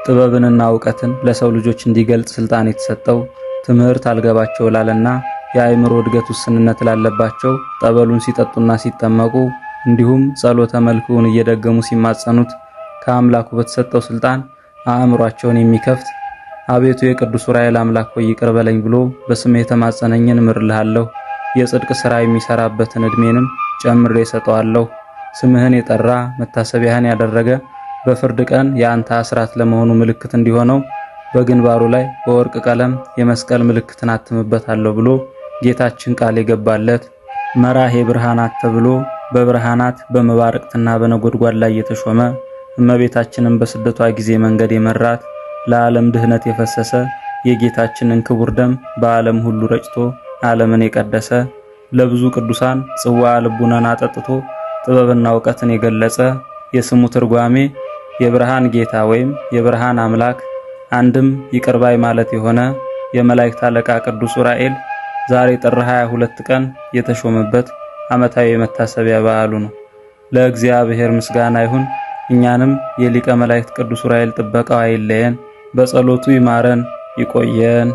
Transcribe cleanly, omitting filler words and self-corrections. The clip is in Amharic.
ጥበብንና ዕውቀትን ለሰው ልጆች እንዲገልጽ ስልጣን የተሰጠው ትምህርት አልገባቸው ላለና የአእምሮ እድገት ውስንነት ላለባቸው ጠበሉን ሲጠጡና ሲጠመቁ እንዲሁም ጸሎተ መልክውን እየደገሙ ሲማጸኑት ከአምላኩ በተሰጠው ስልጣን አእምሯቸውን የሚከፍት አቤቱ የቅዱስ ዑራኤል አምላክ ሆይ ይቅር በለኝ ብሎ በስም የተማጸነኝን እምርልሃለሁ። የጽድቅ ሥራ የሚሰራበትን ዕድሜንም ጨምሬ እሰጠዋለሁ። ስምህን የጠራ መታሰቢያህን ያደረገ በፍርድ ቀን የአንተ አስራት ለመሆኑ ምልክት እንዲሆነው በግንባሩ ላይ በወርቅ ቀለም የመስቀል ምልክትን አትምበታለሁ ብሎ ጌታችን ቃል የገባለት መራሄ ብርሃናት ተብሎ በብርሃናት በመባረቅትና በነጎድጓድ ላይ የተሾመ እመቤታችንን በስደቷ ጊዜ መንገድ የመራት ለዓለም ድህነት የፈሰሰ የጌታችንን ክቡር ደም በዓለም ሁሉ ረጭቶ ዓለምን የቀደሰ ለብዙ ቅዱሳን ጽዋ ልቡናን አጠጥቶ ጥበብና ዕውቀትን የገለጸ የስሙ ትርጓሜ የብርሃን ጌታ ወይም የብርሃን አምላክ አንድም ይቅርባይ ማለት የሆነ የመላእክት አለቃ ቅዱስ ዑራኤል ዛሬ ጥር 22 ቀን የተሾመበት ዓመታዊ የመታሰቢያ በዓሉ ነው። ለእግዚአብሔር ምስጋና ይሁን። እኛንም የሊቀ መላእክት ቅዱስ ዑራኤል ጥበቃው አይለየን፣ በጸሎቱ ይማረን ይቆየን።